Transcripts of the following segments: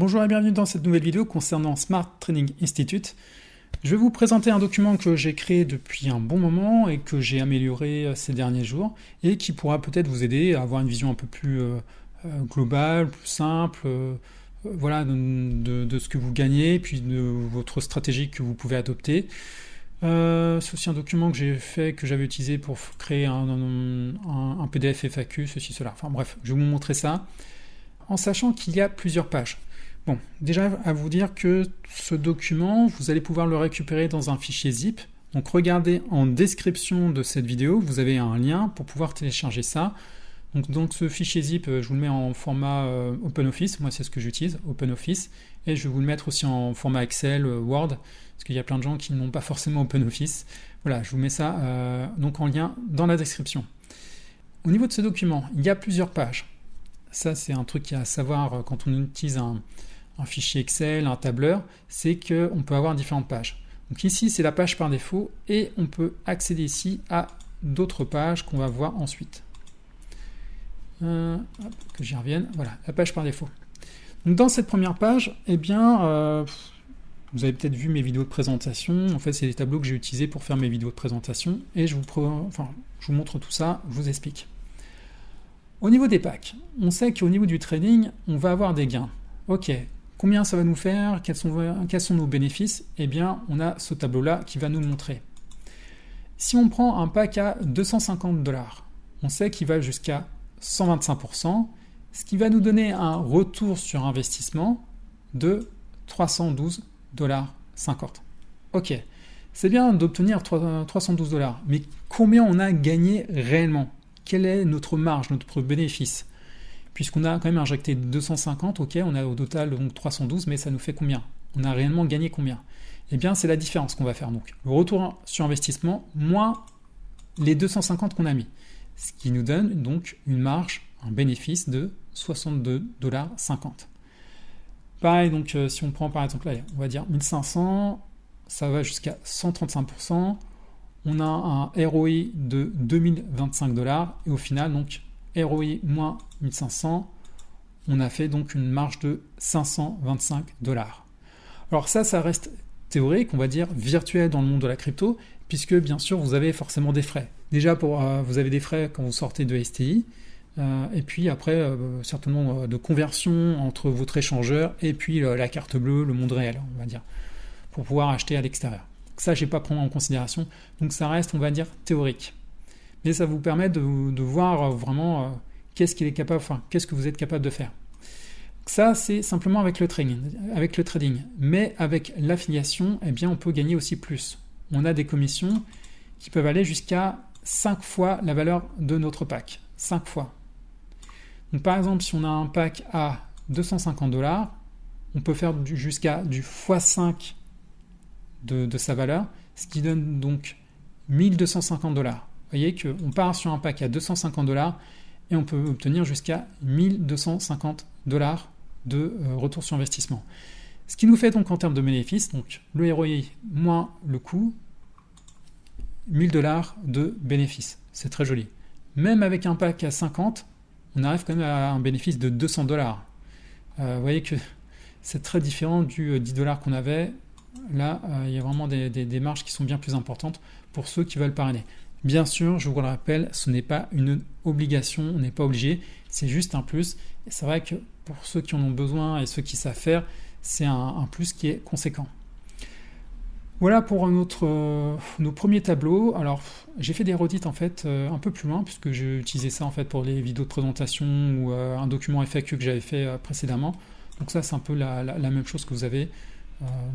Bonjour et bienvenue dans cette nouvelle vidéo concernant Smart Trading Institute. Je vais vous présenter un document que j'ai créé depuis un bon moment et que j'ai amélioré ces derniers jours et qui pourra peut-être vous aider à avoir une vision un peu plus globale, plus simple, voilà, de ce que vous gagnez, puis de votre stratégie que vous pouvez adopter. C'est aussi un document que j'ai fait, que j'avais utilisé pour créer un PDF FAQ, ceci, cela. Enfin bref, je vais vous montrer ça en sachant qu'il y a plusieurs pages. Bon, déjà à vous dire que ce document, vous allez pouvoir le récupérer dans un fichier zip. Donc regardez en description de cette vidéo, vous avez un lien pour pouvoir télécharger ça. Donc ce fichier zip, je vous le mets en format OpenOffice, moi c'est ce que j'utilise, OpenOffice, et je vais vous le mettre aussi en format Excel, Word, parce qu'il y a plein de gens qui n'ont pas forcément OpenOffice. Voilà, je vous mets ça donc en lien dans la description. Au niveau de ce document, il y a plusieurs pages. Ça c'est un truc à savoir quand on utilise un fichier Excel, un tableur, c'est qu'on peut avoir différentes pages. Donc ici, c'est la page par défaut et on peut accéder ici à d'autres pages qu'on va voir ensuite. Que j'y revienne. Voilà, la page par défaut. Donc dans cette première page, eh bien, vous avez peut-être vu mes vidéos de présentation. En fait, c'est les tableaux que j'ai utilisés pour faire mes vidéos de présentation et je vous montre tout ça, je vous explique. Au niveau des packs, on sait qu'au niveau du trading, on va avoir des gains. Ok. Combien ça va nous faire? Quels sont nos bénéfices? Eh bien, on a ce tableau-là qui va nous le montrer. Si on prend un pack à 250 $, on sait qu'il va jusqu'à 125%, ce qui va nous donner un retour sur investissement de 312,50 $. Ok, c'est bien d'obtenir 312 $, mais combien on a gagné réellement? Quelle est notre marge, notre bénéfice? Puisqu'on a quand même injecté 250, ok, on a au total donc 312, mais ça nous fait combien? On a réellement gagné combien? Eh bien, c'est la différence qu'on va faire donc. Le retour sur investissement moins les 250 qu'on a mis. Ce qui nous donne donc une marge, un bénéfice de 62,50 $. Pareil, donc si on prend par exemple, là, on va dire 1500, ça va jusqu'à 135%. On a un ROI de 2025 $, et au final, donc, ROI moins 1500, on a fait donc une marge de 525 $. Alors ça reste théorique, on va dire virtuel dans le monde de la crypto, puisque bien sûr vous avez forcément des frais. Déjà vous avez des frais quand vous sortez de STI, et puis après certainement de conversion entre votre échangeur et puis la carte bleue, le monde réel, on va dire, pour pouvoir acheter à l'extérieur. Ça, je n'ai pas pris en considération, donc ça reste, on va dire, théorique. Mais ça vous permet de voir vraiment qu'est-ce que vous êtes capable de faire. Ça, c'est simplement avec le trading. Mais avec l'affiliation, eh bien, on peut gagner aussi plus. On a des commissions qui peuvent aller jusqu'à 5 fois la valeur de notre pack. 5 fois. Donc, par exemple, si on a un pack à 250 $, on peut faire jusqu'à du x5 de sa valeur, ce qui donne donc 1250 $. Vous voyez qu'on part sur un pack à 250 $ et on peut obtenir jusqu'à 1250 $ de retour sur investissement. Ce qui nous fait donc en termes de bénéfices, donc le ROI moins le coût, 1000 $ de bénéfices. C'est très joli. Même avec un pack à 50, on arrive quand même à un bénéfice de 200 $. Vous voyez que c'est très différent du 10 $ qu'on avait. Là, il y a vraiment des marges qui sont bien plus importantes pour ceux qui veulent parrainer. Bien sûr, je vous le rappelle, ce n'est pas une obligation, on n'est pas obligé, c'est juste un plus. Et c'est vrai que pour ceux qui en ont besoin et ceux qui savent faire, c'est un plus qui est conséquent. Voilà pour nos premiers tableaux. Alors, j'ai fait des redites en fait un peu plus loin, puisque j'ai utilisé ça en fait pour les vidéos de présentation ou un document FAQ que j'avais fait précédemment. Donc ça, c'est un peu la même chose que vous avez.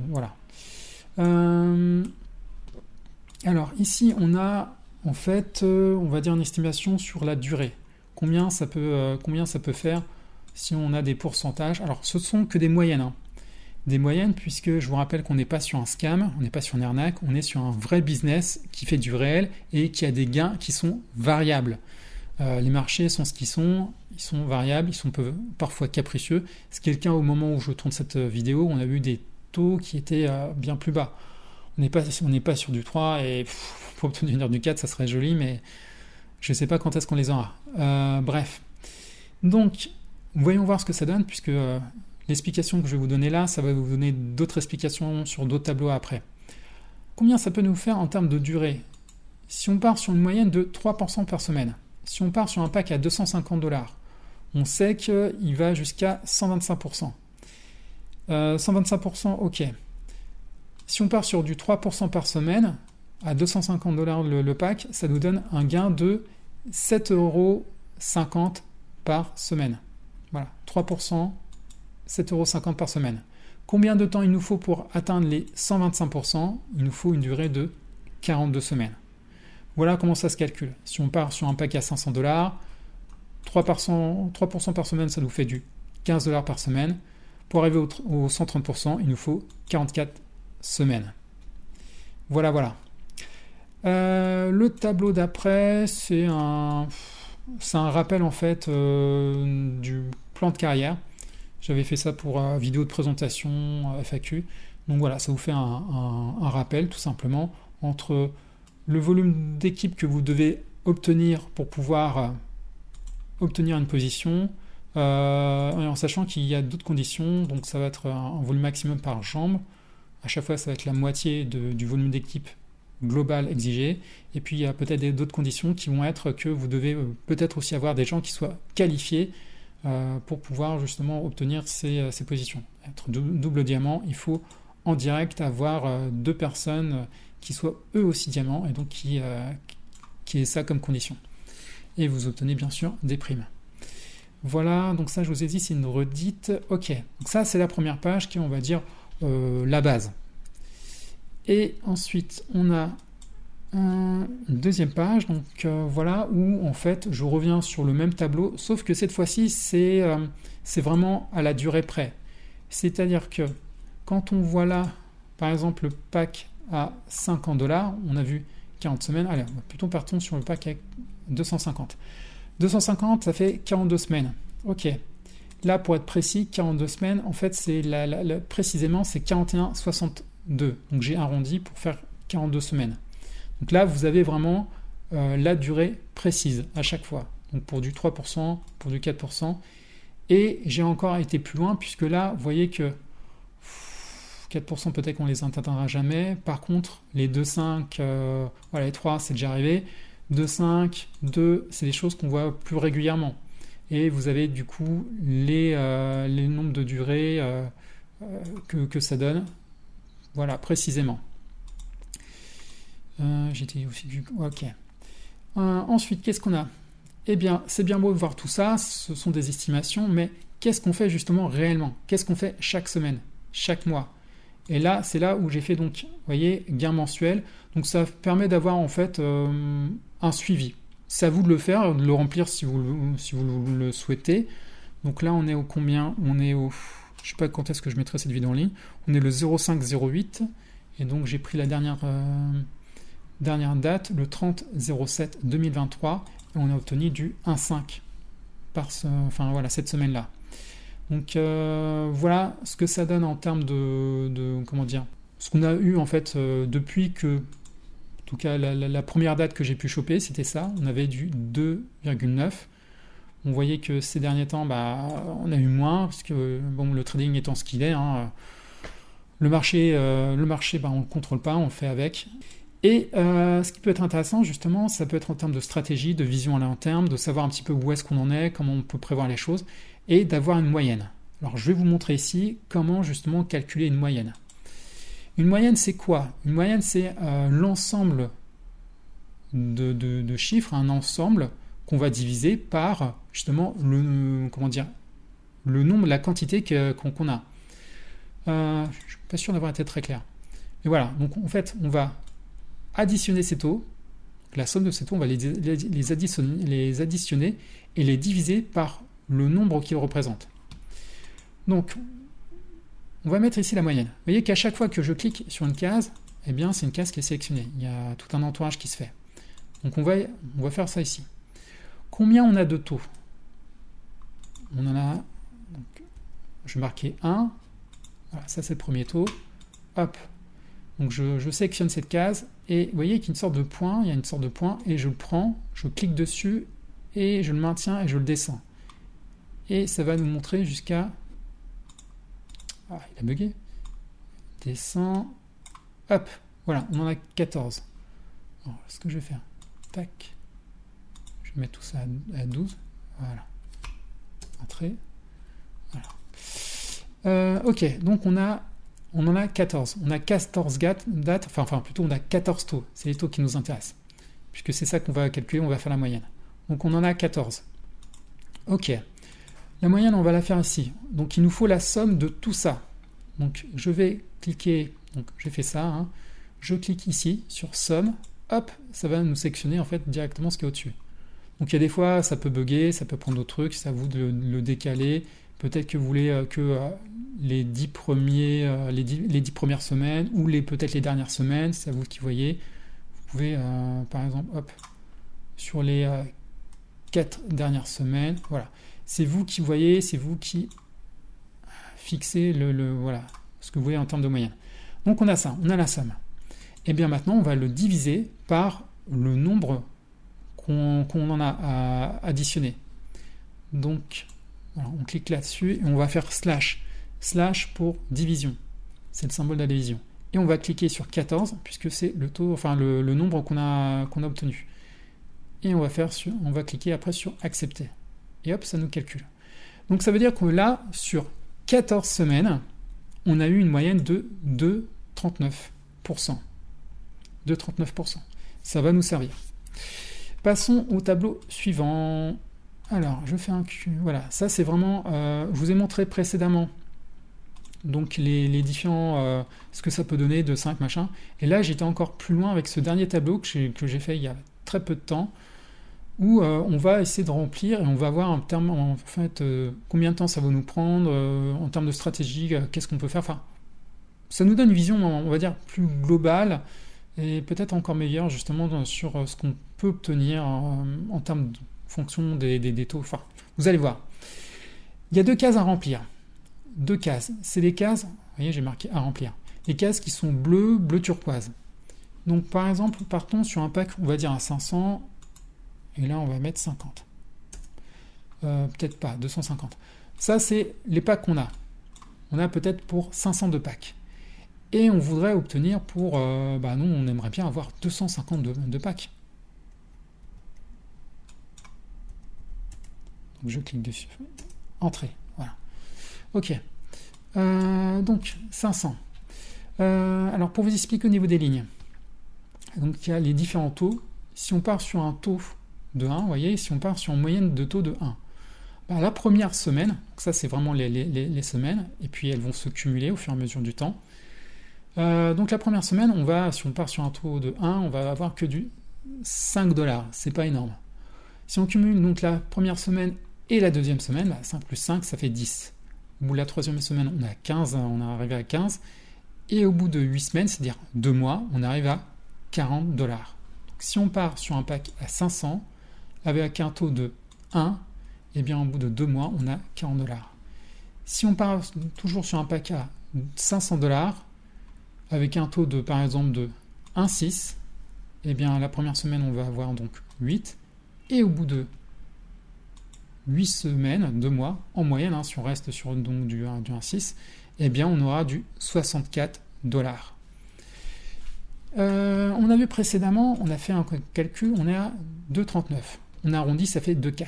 Voilà. Alors ici, on a en fait, on va dire une estimation sur la durée. Combien ça peut faire si on a des pourcentages. Alors, ce sont que des moyennes. Hein. Des moyennes, puisque je vous rappelle qu'on n'est pas sur un scam, on n'est pas sur une arnaque, on est sur un vrai business qui fait du réel et qui a des gains qui sont variables. Les marchés sont ce qu'ils sont variables, ils sont parfois capricieux. Ce qui est le cas au moment où je tourne cette vidéo, on a eu des taux qui étaient bien plus bas. On n'est pas sur du 3 et pour obtenir du 4, ça serait joli, mais je ne sais pas quand est-ce qu'on les aura. Bref. Donc, voyons voir ce que ça donne, puisque L'explication que je vais vous donner là, ça va vous donner d'autres explications sur d'autres tableaux après. Combien ça peut nous faire en termes de durée? Si on part sur une moyenne de 3% par semaine, si on part sur un pack à 250$, on sait qu'il va jusqu'à 125%. 125%, ok. Si on part sur du 3% par semaine, à 250$ le pack, ça nous donne un gain de 7,50€ par semaine. Voilà, 3%, 7,50€ par semaine. Combien de temps il nous faut pour atteindre les 125%? Il nous faut une durée de 42 semaines. Voilà comment ça se calcule. Si on part sur un pack à 500$, 3% par semaine, ça nous fait du 15$ par semaine. Pour arriver au 130%, il nous faut 44 semaines. Voilà. Le tableau d'après, c'est un rappel en fait du plan de carrière. J'avais fait ça pour vidéo de présentation FAQ. Donc voilà, ça vous fait un rappel tout simplement entre le volume d'équipe que vous devez obtenir pour pouvoir obtenir une position, en sachant qu'il y a d'autres conditions. Donc ça va être un volume maximum par jambe. À chaque fois, ça va être la moitié du volume d'équipe global exigé. Et puis il y a peut-être d'autres conditions qui vont être que vous devez peut-être aussi avoir des gens qui soient qualifiés pour pouvoir justement obtenir ces positions. Être double diamant, il faut en direct avoir 2 personnes qui soient eux aussi diamants et donc qui aient ça comme condition. Et vous obtenez bien sûr des primes. Voilà, donc ça je vous ai dit, c'est une redite. Ok, donc ça c'est la première page qui est, on va dire, la base. Et ensuite on a une deuxième page, donc voilà, où en fait je reviens sur le même tableau, sauf que cette fois-ci c'est vraiment à la durée près. C'est-à-dire que quand on voit là, par exemple, le pack à 50$, on a vu 40 semaines, allez, plutôt partons sur le pack à 250. 250, ça fait 42 semaines. Ok. Là, pour être précis, 42 semaines, en fait, c'est précisément, c'est 41,62. Donc, j'ai arrondi pour faire 42 semaines. Donc là, vous avez vraiment la durée précise à chaque fois. Donc, pour du 3%, pour du 4%. Et j'ai encore été plus loin, puisque là, vous voyez que 4% peut-être qu'on les atteindra jamais. Par contre, les 2,5, voilà, les 3, c'est déjà arrivé. 2,5, 2, c'est des choses qu'on voit plus régulièrement. Et vous avez du coup les nombres de durées que ça donne. Voilà, précisément. J'étais aussi du... Ok. Ensuite, qu'est-ce qu'on a? Eh bien, c'est bien beau de voir tout ça, ce sont des estimations, mais qu'est-ce qu'on fait justement réellement? Qu'est-ce qu'on fait chaque semaine, chaque mois? Et là, c'est là où j'ai fait donc, vous voyez, gain mensuel. Donc ça permet d'avoir en fait un suivi. C'est à vous de le faire, de le remplir si vous le souhaitez. Donc là, on est au combien? On est au... Je ne sais pas quand est-ce que je mettrai cette vidéo en ligne. On est le 05-08. Et donc j'ai pris la dernière date, le 30-07-2023. Et on a obtenu du 1,5 enfin voilà, cette semaine-là. Donc voilà ce que ça donne en termes de comment dire, ce qu'on a eu en fait depuis que, en tout cas la première date que j'ai pu choper, c'était ça, on avait du 2,9. On voyait que ces derniers temps, on a eu moins, parce que bon, le trading étant ce qu'il est, hein, le marché, on ne le contrôle pas, on le fait avec. Et ce qui peut être intéressant justement, ça peut être en termes de stratégie, de vision à long terme, de savoir un petit peu où est-ce qu'on en est, comment on peut prévoir les choses, et d'avoir une moyenne. Alors je vais vous montrer ici comment justement calculer une moyenne. Une moyenne c'est quoi? Une moyenne c'est l'ensemble de chiffres, un ensemble qu'on va diviser par justement le nombre, la quantité qu'on a. Je ne suis pas sûr d'avoir été très clair. Mais voilà, donc en fait on va additionner ces taux, la somme de ces taux, on va les additionner et les diviser par le nombre qu'ils représentent. Donc, on va mettre ici la moyenne. Vous voyez qu'à chaque fois que je clique sur une case, eh bien, c'est une case qui est sélectionnée. Il y a tout un entourage qui se fait. Donc, on va faire ça ici. Combien on a de taux? On en a... Donc, je vais marquer 1. Voilà, ça, c'est le premier taux. Hop. Donc, je sélectionne cette case. Et vous voyez qu'il y a une sorte de point. Il y a une sorte de point. Et je le prends, je clique dessus. Et je le maintiens et je le descends. Et ça va nous montrer jusqu'à Ah, il a bugué. Descend. Hop, voilà, on en a 14. Alors, ce que je vais faire, tac. Je vais mettre tout ça à 12. Voilà. Entrée. Voilà. Ok, donc on en a 14. On a 14 dates, enfin plutôt on a 14 taux. C'est les taux qui nous intéressent. Puisque c'est ça qu'on va calculer, on va faire la moyenne. Donc on en a 14. Ok. La moyenne, on va la faire ici. Donc il nous faut la somme de tout ça. Donc je vais cliquer, donc j'ai fait ça, hein. Je clique ici sur somme, hop, ça va nous sélectionner en fait directement ce qui est au-dessus. Donc il y a des fois, ça peut bugger, ça peut prendre d'autres trucs, c'est à vous de le décaler. Peut-être que vous voulez que les 10 premières semaines ou peut-être les dernières semaines, c'est à vous qui voyez. Vous pouvez par exemple, hop, sur les 4 dernières semaines, voilà. C'est vous qui voyez, c'est vous qui fixez voilà, ce que vous voyez en termes de moyenne. Donc on a ça, on a la somme. Et bien maintenant, on va le diviser par le nombre qu'on en a à additionner. Donc, voilà, on clique là-dessus et on va faire slash. Slash pour division. C'est le symbole de la division. Et on va cliquer sur 14, puisque c'est le taux, enfin le nombre qu'on a obtenu. Et on va cliquer après sur accepter. Et hop, ça nous calcule. Donc ça veut dire que là, sur 14 semaines, on a eu une moyenne de 2,39%. 2,39%. Ça va nous servir. Passons au tableau suivant. Alors, je fais un Q. Voilà, ça c'est vraiment... je vous ai montré précédemment donc les différents... ce que ça peut donner de 5 machin. Et là, j'étais encore plus loin avec ce dernier tableau que j'ai fait il y a très peu de temps, où on va essayer de remplir et on va voir en termes, en fait, combien de temps ça va nous prendre, en termes de stratégie, qu'est-ce qu'on peut faire. Enfin, ça nous donne une vision, on va dire, plus globale et peut-être encore meilleure justement sur ce qu'on peut obtenir en termes de fonction des taux. Enfin, vous allez voir. Il y a 2 cases à remplir. 2 cases. C'est des cases, vous voyez, j'ai marqué à remplir. Les cases qui sont bleu turquoise. Donc par exemple, partons sur un pack, on va dire à 500. Et là, on va mettre 50. Peut-être pas, 250. Ça, c'est les packs qu'on a. On a peut-être pour 500 de packs. Et on voudrait obtenir pour... nous, on aimerait bien avoir 250 de packs. Donc, je clique dessus. Entrée. Voilà. Ok. Donc, 500. Alors, pour vous expliquer au niveau des lignes. Donc, il y a les différents taux. Si on part sur un taux de 1, vous voyez, si on part sur une moyenne de taux de 1, la première semaine, ça c'est vraiment les semaines, et puis elles vont se cumuler au fur et à mesure du temps. Donc la première semaine, si on part sur un taux de 1, on va avoir que du 5 $, c'est pas énorme. Si on cumule donc la première semaine et la deuxième semaine, 5 plus 5, ça fait 10. Au bout de la troisième semaine, on a 15, on est arrivé à 15, et au bout de 8 semaines, c'est-à-dire 2 mois, on arrive à 40 $. Donc si on part sur un pack à 500, avec un taux de 1, et bien au bout de 2 mois, on a 40 $. Si on part toujours sur un pack à 500 $, avec un taux de, par exemple, de 1,6, et bien la première semaine, on va avoir donc 8, et au bout de 8 semaines, 2 mois, en moyenne, si on reste sur donc, du 1,6, et bien on aura du 64 $. On a vu précédemment, on a fait un calcul, on est à 2,39. On arrondit, ça fait 2,4.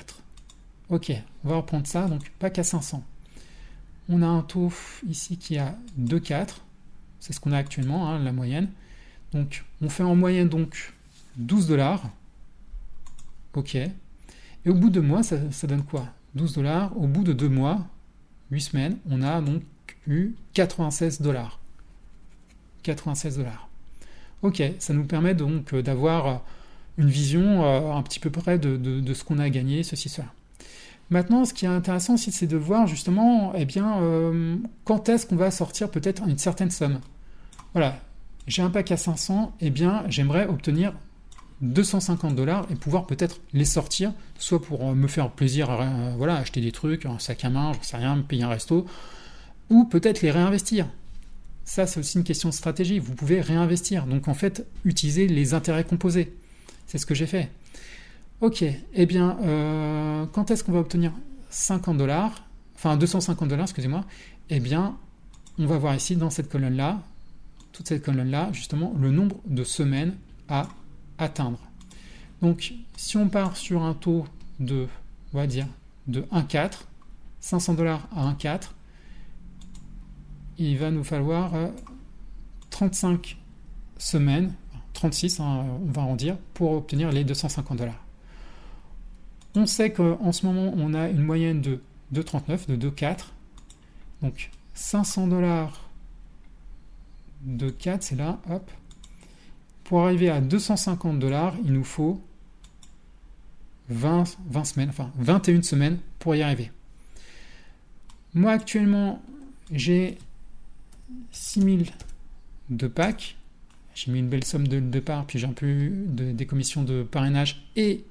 Ok, on va reprendre ça, donc pack à 500. On a un taux ici qui est à 2,4. C'est ce qu'on a actuellement, la moyenne. Donc, on fait en moyenne donc 12 $. Ok. Et au bout de mois, ça donne quoi? 12 $. Au bout de 2 mois, 8 semaines, on a donc eu 96 $. 96 $. Ok, ça nous permet donc d'avoir une vision un petit peu près de ce qu'on a gagné, ceci, cela. Maintenant, ce qui est intéressant aussi, c'est de voir justement, quand est-ce qu'on va sortir peut-être une certaine somme. Voilà, j'ai un pack à 500, j'aimerais obtenir 250 $ et pouvoir peut-être les sortir, soit pour me faire plaisir, acheter des trucs, un sac à main, j'en sais rien, me payer un resto, ou peut-être les réinvestir. Ça, c'est aussi une question de stratégie. Vous pouvez réinvestir. Donc, en fait, utiliser les intérêts composés. C'est ce que j'ai fait. Ok. Quand est-ce qu'on va obtenir 50 $, enfin 250 $, excusez-moi, on va voir ici dans cette colonne-là, toute cette colonne-là, justement, le nombre de semaines à atteindre. Donc, si on part sur un taux de, on va dire, de 1,4, 500 $ à 1,4, il va nous falloir 35 semaines, 36, hein, on va arrondir, pour obtenir les 250 $. On sait qu'en ce moment, on a une moyenne de 2,39, de 2,4. Donc, 500 $ de 4, c'est là, hop. Pour arriver à 250 $, il nous faut 20 semaines, enfin 21 semaines pour y arriver. Moi, actuellement, j'ai 6000 de pack. J'ai mis une belle somme de départ, puis j'ai un peu des commissions de parrainage et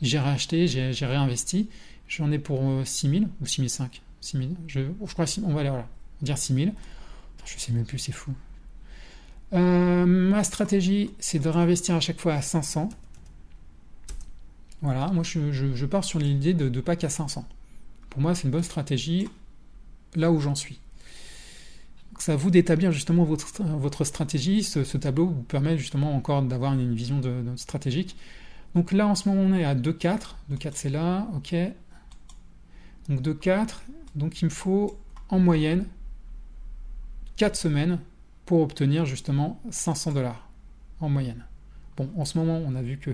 j'ai racheté, j'ai réinvesti. J'en ai pour 6000 ou 6005. 6000. Je crois on va aller, voilà, dire 6000. Je ne sais même plus, c'est fou. Ma stratégie, c'est de réinvestir à chaque fois à 500. Voilà, moi je pars sur l'idée de pack à 500. Pour moi, c'est une bonne stratégie là où j'en suis. C'est à vous d'établir justement votre stratégie. Ce tableau vous permet justement encore d'avoir une vision stratégique. Donc là, en ce moment, on est à 2,4. 2,4, c'est là, ok. Donc 2,4. Donc il me faut en moyenne 4 semaines pour obtenir justement 500 $ en moyenne. Bon, en ce moment, on a vu que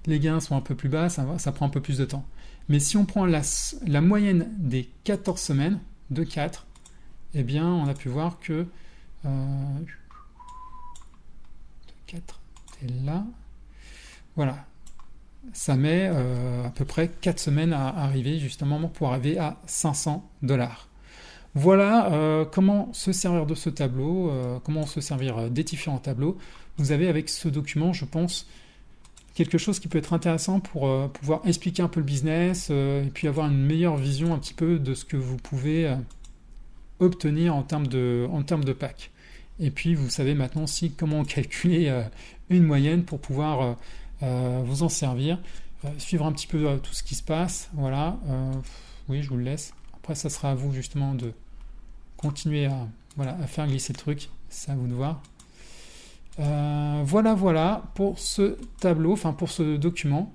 les gains sont un peu plus bas, ça prend un peu plus de temps. Mais si on prend la moyenne des 14 semaines, 2,4, eh bien, on a pu voir que 4 est là. Voilà. Ça met à peu près 4 semaines à arriver, justement, pour arriver à 500 $. Voilà comment se servir de ce tableau, comment se servir des différents tableaux. Vous avez avec ce document, je pense, quelque chose qui peut être intéressant pour pouvoir expliquer un peu le business et puis avoir une meilleure vision un petit peu de ce que vous pouvez obtenir en termes de pack. Et puis vous savez maintenant aussi comment calculer une moyenne pour pouvoir vous en servir, suivre un petit peu tout ce qui se passe. Voilà, oui, je vous le laisse. Après, ça sera à vous justement de continuer à faire glisser le truc. C'est à vous de voir. Voilà pour ce tableau, enfin pour ce document.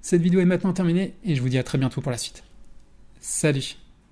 Cette vidéo est maintenant terminée et je vous dis à très bientôt pour la suite. Salut!